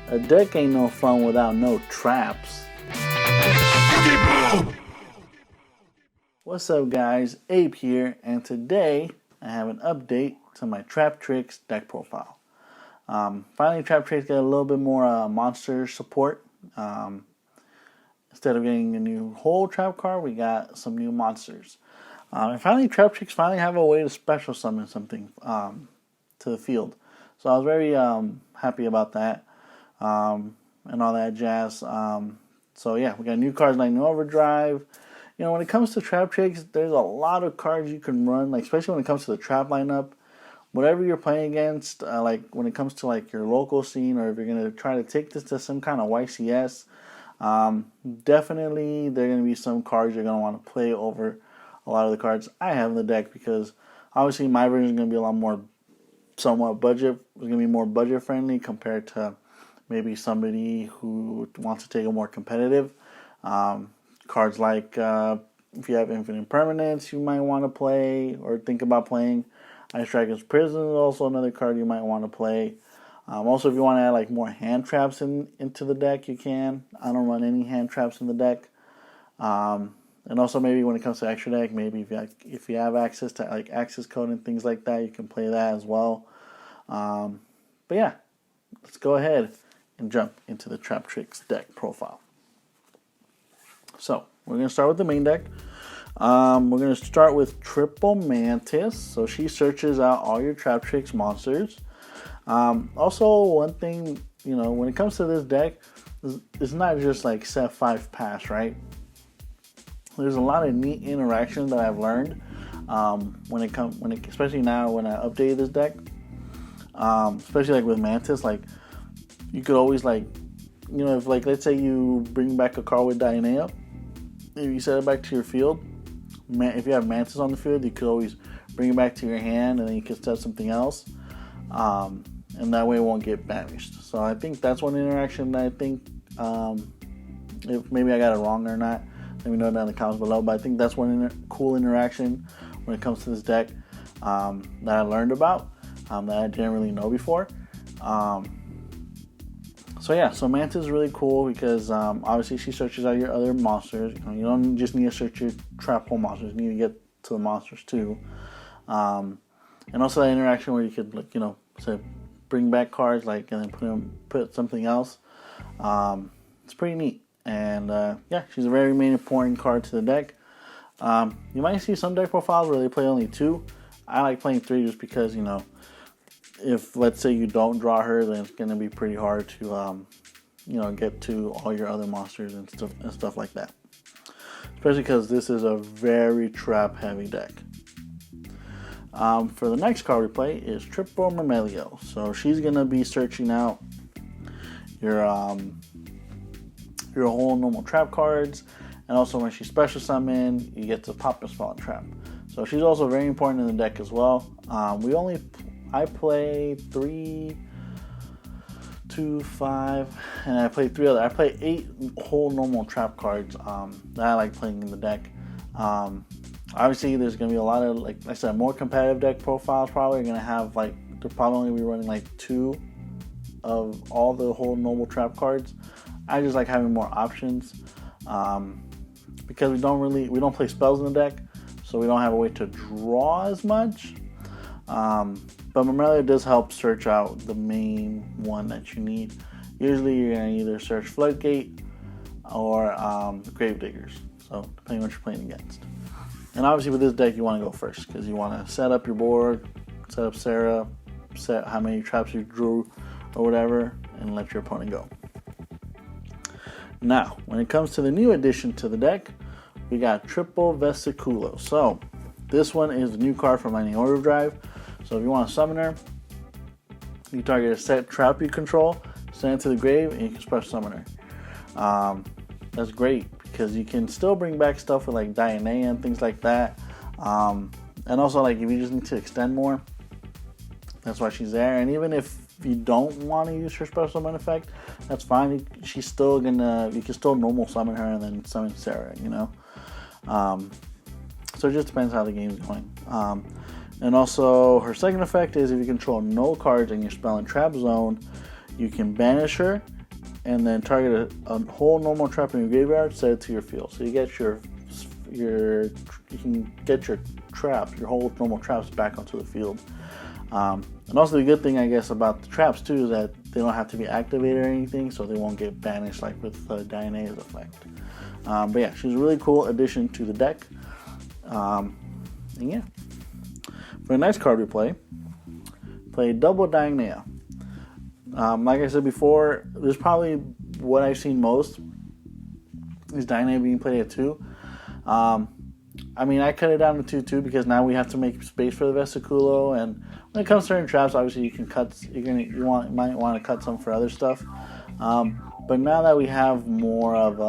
A deck ain't no fun without no traps. What's up guys, Ape here, and today I have an update to my Traptrix deck profile. Finally Traptrix got a little bit more monster support. Instead of getting a new whole trap card, we got some new monsters. And finally Traptrix finally have a way to special summon something to the field. So I was very happy about that. And all that jazz. So yeah, we got new cards like Lightning Overdrive. You know, when it comes to Traptrix, there's a lot of cards you can run, like especially when it comes to the trap lineup. Whatever you're playing against, like when it comes to like your local scene, or if you're gonna try to take this to some kind of YCS, definitely there are gonna be some cards you're gonna want to play over a lot of the cards I have in the deck, because obviously my version is gonna be a lot more somewhat budget. It's gonna be more budget friendly compared to maybe somebody who wants to take a more competitive. Cards like if you have Infinite Permanence, you might want to play or think about playing. Ice Dragon's Prison is also another card you might want to play. Also, if you want to add like more hand traps into the deck, you can. I don't run any hand traps in the deck. And also maybe when it comes to extra deck, maybe if you have access to like access code and things like that, you can play that as well. But yeah, let's go ahead and jump into the Traptrix deck profile. So we're going to start with the main deck. We're going to start with Triple Mantis. So she searches out all your Traptrix monsters. Also, one thing, you know, when it comes to this deck, it's not just like set 5 pass, right? There's a lot of neat interaction that I've learned especially now when I updated this deck. Especially like with Mantis, like you could always like, you know, if like let's say you bring back a card with Dionea, if you set it back to your field, if you have Mantis on the field, you could always bring it back to your hand, and then you can set something else, and that way it won't get banished. So I think that's one interaction that I think, if maybe I got it wrong or not, let me know down in the comments below. But I think that's one cool interaction when it comes to this deck that I learned about, that I didn't really know before. So yeah, so Mantis is really cool because obviously she searches out your other monsters. You don't just need to search your trap hole monsters; you need to get to the monsters too. And also that interaction where you could, like, you know, say bring back cards, like, and then put something else. It's pretty neat. And yeah, she's a very main important card to the deck. You might see some deck profiles where they play only 2. I like playing 3 just because, you know, if let's say you don't draw her, then it's going to be pretty hard to you know, get to all your other monsters and stuff like that, especially because this is a very trap heavy deck. For the next card we play is Triple Mermelio. So she's going to be searching out your whole normal trap cards, and also when she special summon, you get to pop a spell and trap. So she's also very important in the deck as well. I play 3, 2, 5, and I play 3 other. I play 8 whole normal trap cards that I like playing in the deck. Obviously, there's gonna be a lot of, like I said, more competitive deck profiles. Probably gonna have like they're probably gonna be running like 2 of all the whole normal trap cards. I just like having more options because we don't play spells in the deck, so we don't have a way to draw as much. But Mermelio does help search out the main one that you need. Usually you're going to either search Floodgate or Gravediggers, so depending on what you're playing against. And obviously with this deck you want to go first, because you want to set up your board, set up Sarah, set how many traps you drew or whatever, and let your opponent go. Now, when it comes to the new addition to the deck, we got Triple Vesiculo. So this one is a new card from Lightning Overdrive. So if you want to summon her, you target a set trap you control, send it to the grave, and you can special summon her. That's great because you can still bring back stuff with like Dionea and things like that. And also, like, if you just need to extend more, that's why she's there. And even if you don't want to use her special summon effect, that's fine. She's still gonna, you can still normal summon her and then summon Sarah, you know. So it just depends how the game's going. And also, her second effect is if you control no cards in your spell and trap zone, you can banish her, and then target a whole normal trap in your graveyard, set it to your field. So you get you can get your traps, your whole normal traps back onto the field. And also the good thing, I guess, about the traps too is that they don't have to be activated or anything, so they won't get banished like with Diana's effect. But yeah, she's a really cool addition to the deck. And yeah, for the next card we play double Diana. Like I said before, this is probably what I've seen most is Diana being played at 2. I mean, I cut it down to 2 too because now we have to make space for the Vesiculo, and when it comes to certain traps, obviously you can cut. Might want to cut some for other stuff. But now that we have more of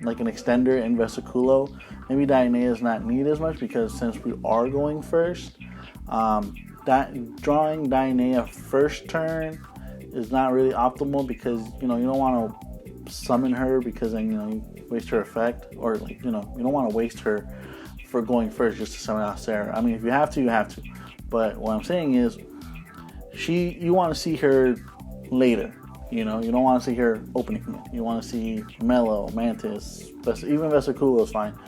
like an extender in Vesiculo, maybe Diana is not needed as much because since we are going first, that drawing Diana first turn is not really optimal because you don't want to summon her because then you waste her effect, or like you don't want to waste her for going first just to summon out Sarah. I mean, if you have to, you have to. But what I'm saying is, you want to see her later. You don't want to see her opening. You want to see Mellow, Mantis, even Vesiculo is fine.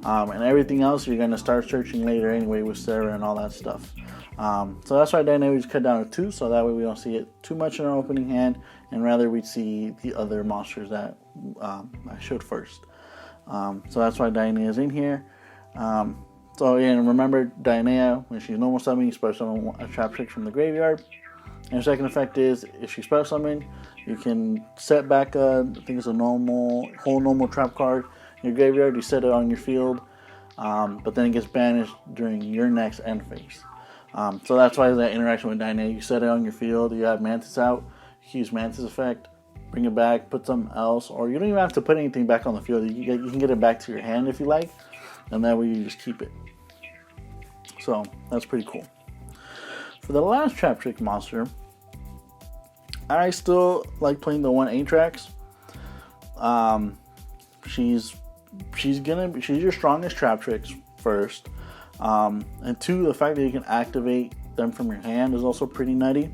And everything else you're going to start searching later anyway with Sarah and all that stuff. So that's why Dynamic is cut down to 2, so that way we don't see it too much in our opening hand, and rather we see the other monsters that I showed first. So that's why Diana is in here. So again, remember Diana, when she's normal summoning, you special summon a Traptrix from the graveyard. And the second effect is, if she special summon, you can set back I think it's a whole normal trap card in your graveyard. You set it on your field, but then it gets banished during your next end phase. So that's why that interaction with Diana. You set it on your field, you have Mantis out, you can use Mantis effect, bring it back, put something else, or you don't even have to put anything back on the field. You can get it back to your hand if you like, and that way you just keep it. So that's pretty cool. For the last Traptrix monster, I still like playing the 1 Atrax. She's your strongest Traptrix first, and 2, the fact that you can activate them from your hand is also pretty nutty,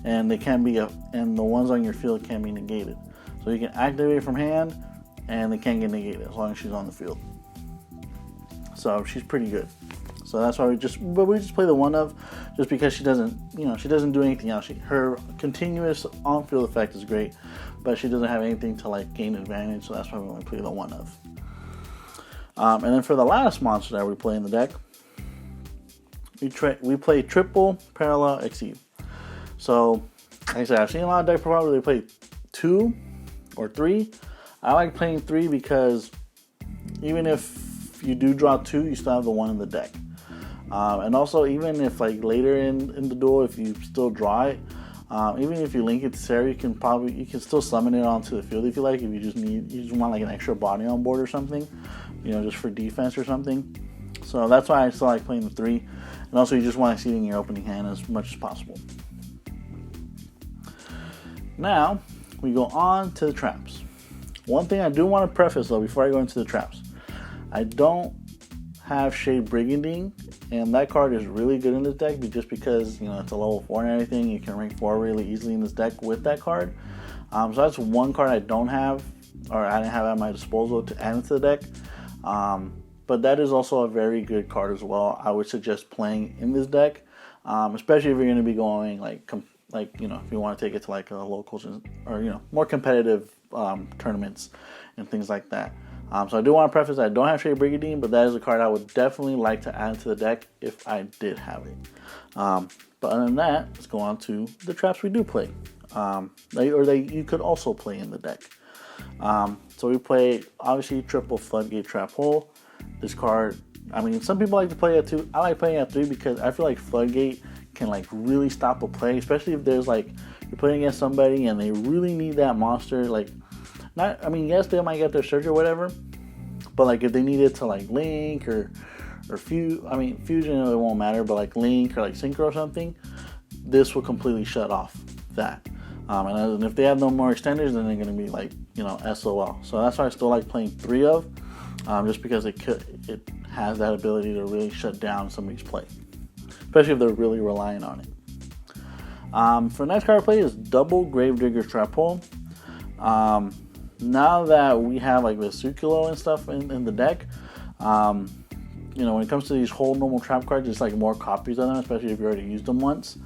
and they can be and the ones on your field can be negated. So you can activate from hand, and they can't get negated as long as she's on the field. So she's pretty good. So that's why we just play the 1 of, just because she doesn't do anything else. Her continuous on-field effect is great, but she doesn't have anything to like gain advantage. So that's why we only play the 1 of. And then for the last monster that we play in the deck, we play triple parallel Exceed. So like I said, I've seen a lot of deck profiles where they play 2 or 3. I like playing 3 because even if you do draw 2, you still have the 1 in the deck. And also, even if like later in the duel, if you still draw it, even if you link it to Sarah, you can still summon it onto the field if you like. If you just want like an extra body on board or something, just for defense or something. So that's why I still like playing the 3. And also, you just want to see it in your opening hand as much as possible. Now we go on to the traps. One thing I do want to preface though before I go into the traps, I don't have Shade Brigandine, and that card is really good in this deck just because it's a level 4 and everything. You can rank 4 really easily in this deck with that card. So that's one card I don't have, or I didn't have at my disposal to add into the deck. But that is also a very good card as well. I would suggest playing in this deck, especially if you're going to be going if you want to take it to like a locals or more competitive tournaments and things like that. So I do want to preface that I don't have Shade Brigandine, but that is a card I would definitely like to add to the deck if I did have it. But other than that, let's go on to the traps we do play. You could also play in the deck. So we play, obviously, triple Floodgate Trap Hole. This card, some people like to play at 2. I like playing at 3 because I feel like Floodgate can like really stop a play, especially if there's like you're playing against somebody and they really need that monster. Yes, they might get their search or whatever, but like if they needed to like link or fusion, it won't matter, but like link or like synchro or something, this will completely shut off that. And if they have no more extenders, then they're going to be like SOL. So that's why I still like playing 3 of, just because it has that ability to really shut down somebody's play, especially if they're really relying on it. For the next card I play is double Gravedigger's Trap Hole. Now that we have like the yugioh and stuff in the deck, you know, when it comes to these whole normal trap cards, there's like more copies of them, especially if you already used them once.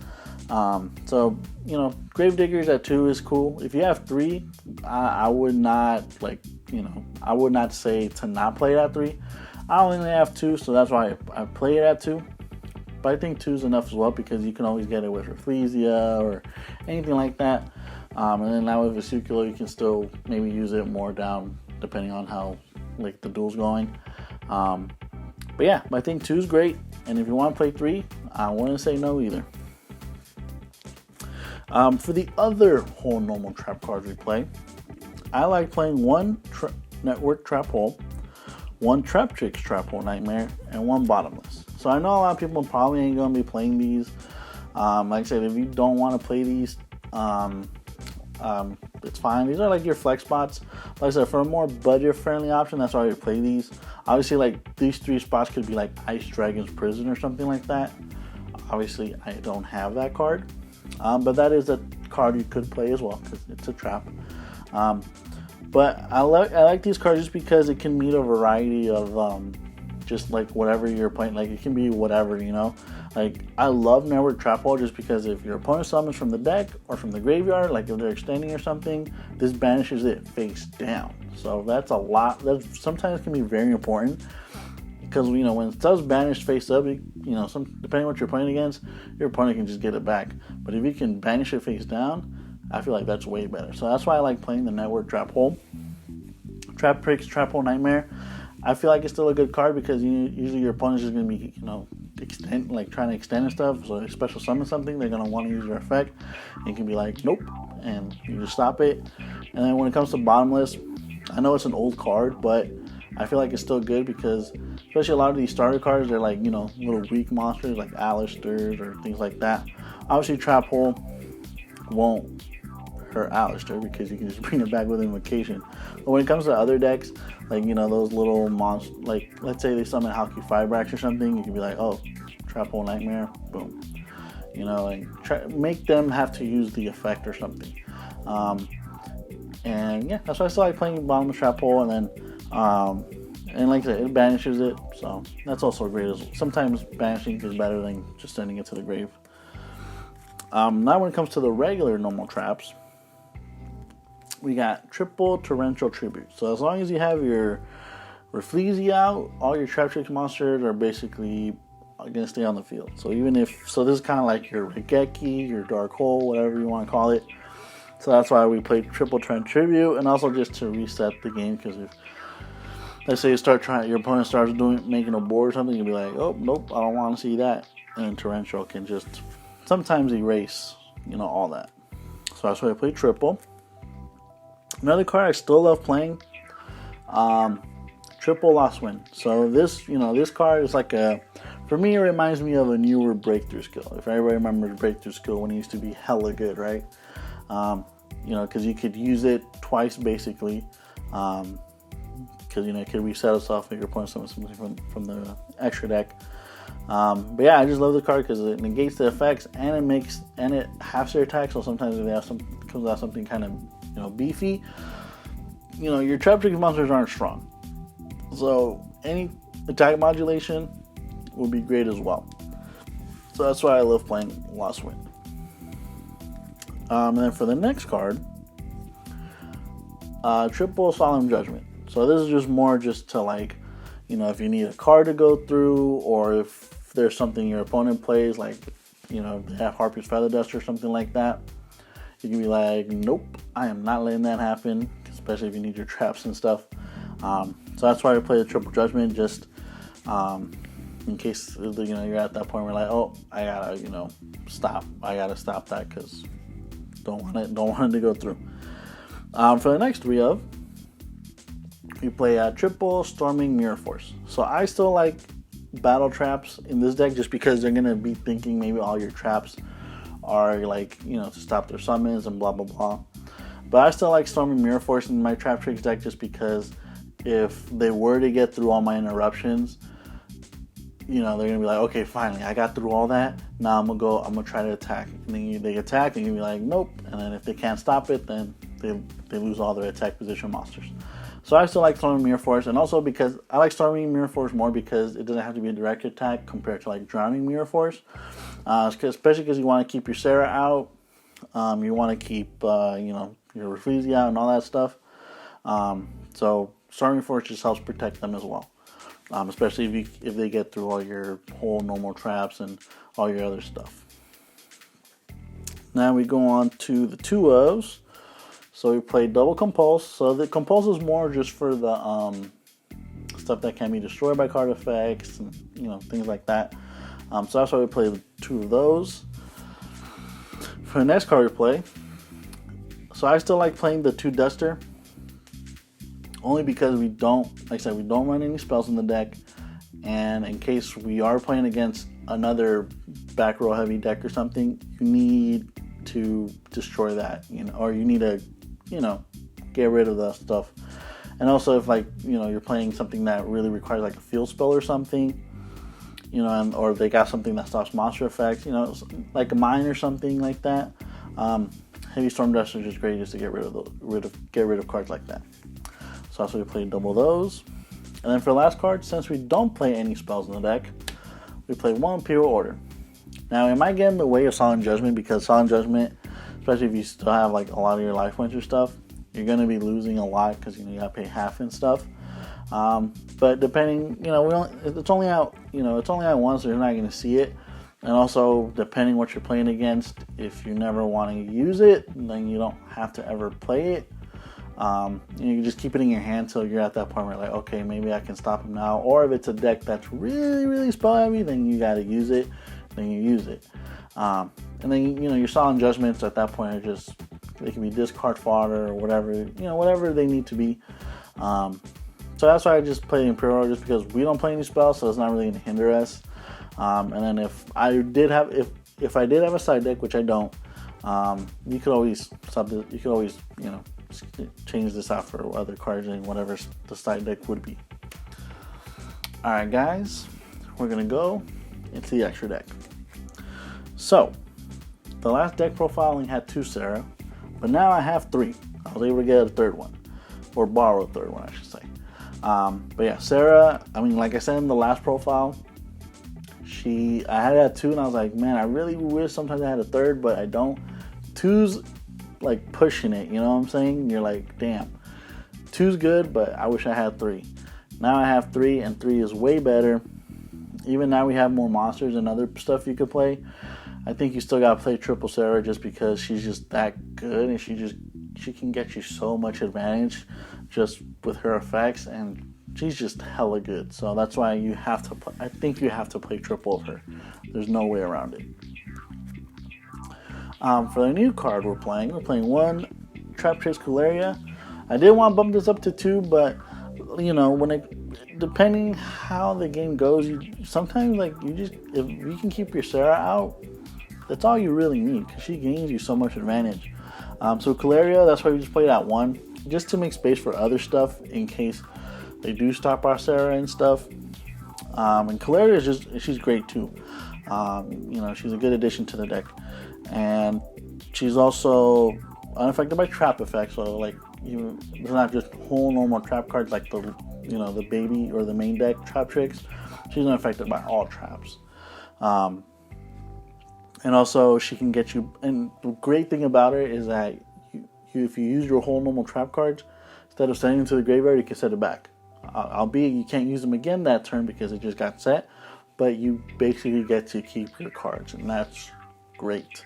So, you know, Gravediggers at 2 is cool. If you have 3, I would not, like, you know, I would not say to not play it at 3. I only have 2, so that's why I play it at 2. But I think 2 is enough as well, because you can always get it with Rafflesia or anything like that. And then now with the yugioh, you can still maybe use it more down, depending on how, like, the duel's going. But yeah, I think 2 is great. And if you want to play 3, I wouldn't say no either. For the other whole normal trap cards we play, I like playing 1 Network Trap Hole, 1 Traptrix Trap Hole Nightmare, and 1 Bottomless. So I know a lot of people probably ain't going to be playing these. Like I said, if you don't want to play these, it's fine. These are like your flex spots. Like I said, for a more budget-friendly option, that's why you play these. Obviously, like, these 3 spots could be like Ice Dragon's Prison or something like that. Obviously, I don't have that card. But that is a card you could play as well, because it's a trap. But I like these cards just because it can meet a variety of just like whatever you're playing. Like, it can be whatever, you know. Like, I love Network Trap Hole just because if your opponent summons from the deck or from the graveyard, like if they're extending or something, this banishes it face down. So that's a lot. That sometimes can be very important. Because, you know, when it does banish face up, you know, depending on what you're playing against, your opponent can just get it back. But if you can banish it face down, I feel like that's way better. So that's why I like playing the Network Trap Hole. Traptrix Trap Hole Nightmare, I feel like it's still a good card because usually your opponent's just going to be, you know, trying to extend and stuff. So if special summon something, they're going to want to use your effect. And you can be like, nope, and you just stop it. And then when it comes to Bottomless, I know it's an old card, but I feel like it's still good because especially a lot of these starter cards, they're like, you know, little weak monsters like Alistairs or things like that. Obviously, Trap Hole won't hurt Alistair because you can just bring it back with invocation. But when it comes to other decks, like, you know, those little monsters, like, let's say they summon Halki Fibrax or something, you can be like, oh, Trap Hole Nightmare, boom. You know, and make them have to use the effect or something. And yeah, that's why I still like playing Bottomless Trap Hole, and then and like I said, it banishes it, so that's also great as well. Sometimes banishing is better than just sending it to the grave. Now when it comes to the regular normal traps, we got triple Torrential Tribute. So as long as you have your Rafflesia out, all your Traptrix monsters are basically going to stay on the field. So this is kind of like your Regeki, your Dark Hole, whatever you want to call it. So that's why we played triple Torrential Tribute, and also just to reset the game, because if, let's say your opponent starts making a board or something, you'll be like, oh, nope, I don't want to see that. And Torrential can just sometimes erase, you know, all that. So that's why I played triple. Another card I still love playing, triple Lost Wind. So this card is like for me, it reminds me of a newer Breakthrough Skill. If everybody remembers Breakthrough Skill when it used to be hella good, right? You know, because you could use it twice basically. Because, you know, it could reset itself if your opponent summons something from the extra deck. But yeah, I just love the card because it negates the effects and it halves their attack. So sometimes if it comes out something kind of, you know, beefy, you know, your Traptrix monsters aren't strong. So any attack modulation would be great as well. So that's why I love playing Lost Wind. And then for the next card, triple Solemn Judgment. So this is just more just to, like, you know, if you need a card to go through, or if there's something your opponent plays, like, you know, they have Harpy's Feather Dust or something like that, you can be like, nope, I am not letting that happen, especially if you need your traps and stuff. So that's why I play the triple Judgment, just in case, you know, you're at that point where, like, oh, I gotta, you know, stop that because don't want it to go through. For the next three of, we play triple Storming Mirror Force. So I still like battle traps in this deck just because they're gonna be thinking maybe all your traps are, like, you know, to stop their summons and blah blah blah. But I still like Storming Mirror Force in my Traptrix deck just because if they were to get through all my interruptions, you know, they're gonna be like, okay, finally, I got through all that. Now I'm gonna try to attack. And then they attack, and you'll be like, nope. And then if they can't stop it, then they lose all their attack position monsters. So I still like Storming Mirror Force, and also because I like Storming Mirror Force more because it doesn't have to be a direct attack compared to like Drowning Mirror Force. Especially because you want to keep your Sarah out, you want to keep you know, your Rafizi out and all that stuff. So Storming Force just helps protect them as well. Especially if they get through all your whole normal traps and all your other stuff. Now we go on to the 2-ofs. So we play double Compulse. So the Compulse is more just for the stuff that can be destroyed by card effects and, you know, things like that. So that's why we play 2 of those. For the next card we play, so I still like playing the 2 Duster. Only because we don't, like I said, we don't run any spells in the deck, and in case we are playing against another back row heavy deck or something, you need to destroy that, you know, or you need to, you know, get rid of that stuff. And also if, like, you know, you're playing something that really requires like a field spell or something, you know, or they got something that stops monster effects, you know, like a mine or something like that. Heavy Storm Duster is just great just to get rid of cards like that. So that's why we play double those. And then for the last card, since we don't play any spells in the deck, we play 1 Imperial Order. Now, it might get in the way of Solemn Judgment, because Solemn Judgment, especially if you still have like a lot of your life points or stuff, you're going to be losing a lot because, you know, you got to pay half and stuff. But depending, you know, it's only out once, so you're not going to see it. And also, depending what you're playing against, if you never want to use it, then you don't have to ever play it. You can just keep it in your hand till you're at that point where you're like, okay, maybe I can stop him now. Or if it's a deck that's really, really spell heavy, then you got to use it. Then you use it. And then, you know, your Solemn Judgments at that point are just, they can be discard fodder or whatever, you know, whatever they need to be. So that's why I just play Imperial, just because we don't play any spells, so it's not really going to hinder us. And then if I did have a side deck, which I don't, you could always you know, change this out for other cards and whatever the side deck would be. Alright guys, we're going to go into the extra deck. So, the last deck profile only had 2 Sarah, but now I have 3. I was able to get a 3rd one, or borrow a 3rd one I should say. But yeah, Sarah, I mean, like I said in the last profile, I had 2 and I was like, man, I really wish sometimes I had a 3rd, but I don't. 2's like pushing it, you know what I'm saying? You're like, damn, 2's good, but I wish I had 3. Now I have 3, and 3 is way better. Even now we have more monsters and other stuff you could play. I think you still gotta play Triple Sarah just because she's just that good, and she can get you so much advantage just with her effects, and she's just hella good. So that's why you have to play. I think you have to play triple of her. There's no way around it. For the new card we're playing 1 Traptrix Caleria. I did want to bump this up to 2, but you know, depending how the game goes, sometimes like if you can keep your Sarah out, that's all you really need, because she gains you so much advantage. So Caleria, that's why we just played at 1, just to make space for other stuff in case they do stop our Sarah and stuff. And Caleria she's great too. You know, she's a good addition to the deck. And she's also unaffected by trap effects, so like it's not just whole normal trap cards like the baby or the main deck Traptrix. She's not affected by all traps. And also she can get you. And the great thing about her is that if you use your whole normal trap cards, instead of sending them to the graveyard, you can set it back. Albeit you can't use them again that turn because it just got set, but you basically get to keep your cards, and that's great.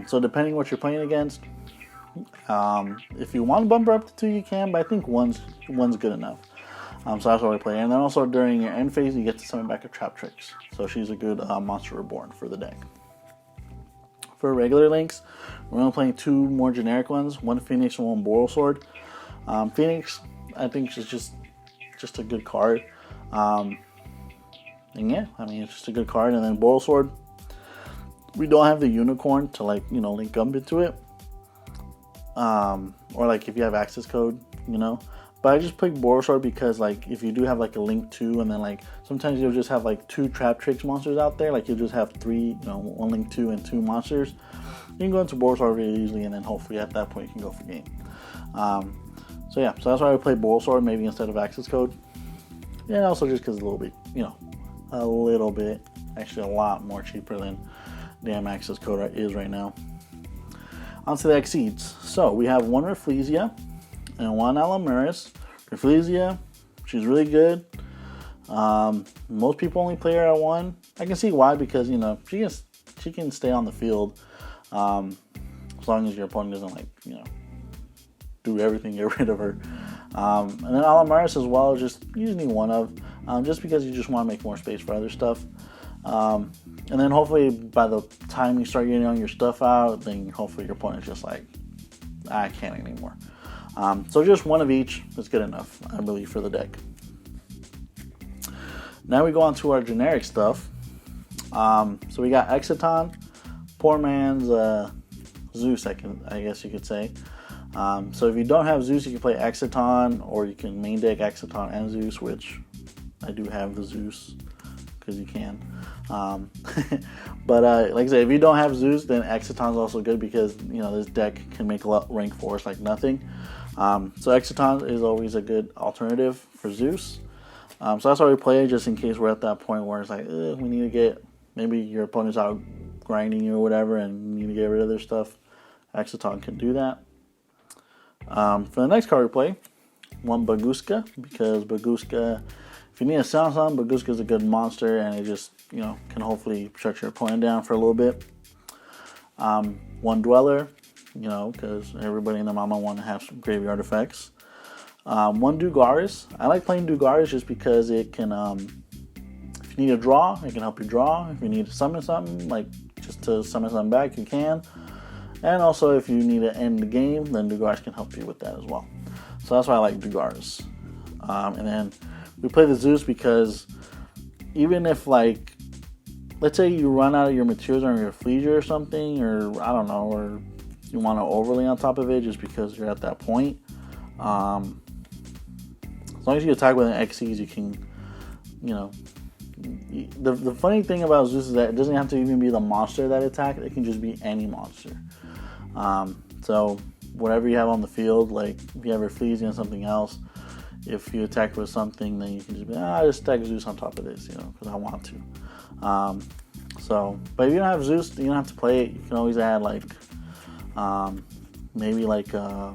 So depending what you're playing against, if you want to bump her up to 2, you can, but I think one's good enough. So that's what I play. And then also during your end phase, you get to summon back a Traptrix. So she's a good Monster Reborn for the deck. For regular links, we're only playing 2 more generic ones, 1 Phoenix and 1 Boral Sword. Phoenix, I think, is just a good card. And yeah, I mean, it's just a good card. And then Boral Sword, we don't have the unicorn to link up into it. Or like if you have access code, but But I just picked Borosaur because, like, if you do have like a Link 2, and then like sometimes you'll just have like 2 Traptrix monsters out there, like you'll just have 3, 1 Link 2 and 2 monsters. You can go into Borosaur really easily, and then hopefully at that point you can go for game. So yeah, so that's why I play Borosaur maybe instead of Access Code. Yeah, also just because a little bit, actually a lot more cheaper than damn Access Code is right now. Onto the Exceeds. So we have 1 Rafflesia and 1 Alamuris. Rafflesia, she's really good. Most people only play her at 1. I can see why, because she can stay on the field as long as your opponent doesn't do everything, get rid of her. And then Alamuris as well, just you just need 1 of, just because you just want to make more space for other stuff. And then hopefully by the time you start getting all your stuff out, then hopefully your opponent's just like, I can't anymore. So just 1 of each is good enough, I believe, for the deck. Now we go on to our generic stuff. So we got Exciton, poor man's Zeus, I guess you could say. So if you don't have Zeus, you can play Exciton, or you can main deck Exciton and Zeus, which I do have the Zeus, because you can. But like I said, if you don't have Zeus, then Exciton is also good, because this deck can make rank 4s like nothing. So Exciton is always a good alternative for Zeus. So that's why we play it, just in case we're at that point where it's like, we need to get, maybe your opponent's out grinding you or whatever, and you need to get rid of their stuff. Exciton can do that. For the next card we play, 1 Bagooska, because Bagooska, if you need a sound, Bagooska is a good monster, and it just, can hopefully shut your opponent down for a little bit. 1 Dweller, because everybody and their mama want to have some graveyard effects. 1 Dugaris. I like playing Dugaris just because it can, if you need a draw, it can help you draw. If you need to summon something, like just to summon something back, you can. And also, if you need to end the game, then Dugaris can help you with that as well. So that's why I like Dugaris. And then we play the Zeus because even if, like, let's say you run out of your materials on your Rafflesia or something, or I don't know, or you want to overlay on top of it just because you're at that point. As long as you attack with an Xyz, you can, the funny thing about Zeus is that it doesn't have to even be the monster that attacks. It can just be any monster. So whatever you have on the field, like if you have Rafflesia and something else, if you attack with something, then you can just be, just stack Zeus on top of this, because I want to. But if you don't have Zeus, you don't have to play it. You can always add like, maybe like, I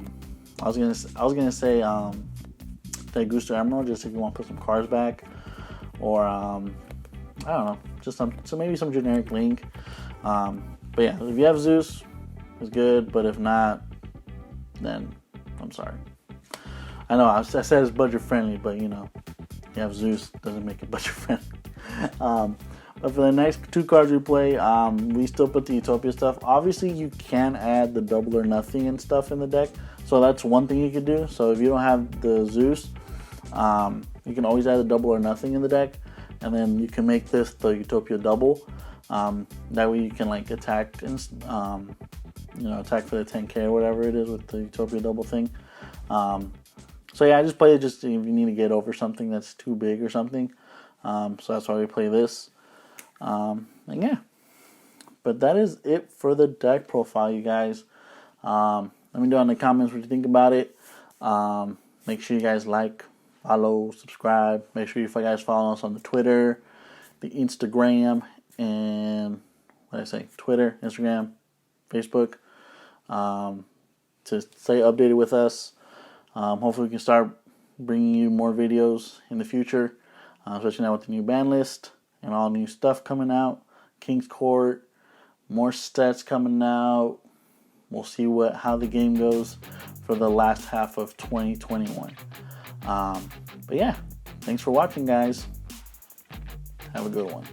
was gonna say Daguster Emerald, just if you want to put some cards back, or I don't know, just maybe some generic Link. But yeah, if you have Zeus, it's good. But if not, then I'm sorry. I know I said it's budget friendly, but you have Zeus, doesn't make it budget friendly. But for the next 2 cards we play, we still put the Utopia stuff. Obviously, you can add the double or nothing and stuff in the deck, so that's one thing you could do. So if you don't have the Zeus, you can always add the double or nothing in the deck, and then you can make this the Utopia double. That way you can like attack and attack for the 10k or whatever it is with the Utopia double thing. So yeah, I just play it just if you need to get over something that's too big or something. So that's why we play this. And yeah, but that is it for the deck profile, you guys. Let me know in the comments what you think about it. Make sure you guys like, follow, subscribe. Make sure you guys follow us on the Twitter, the Instagram, and Twitter, Instagram, Facebook, to stay updated with us. Hopefully we can start bringing you more videos in the future, especially now with the new ban list and all new stuff coming out. King's Court, more stats coming out. We'll see how the game goes for the last half of 2021. But yeah, thanks for watching, guys. Have a good one.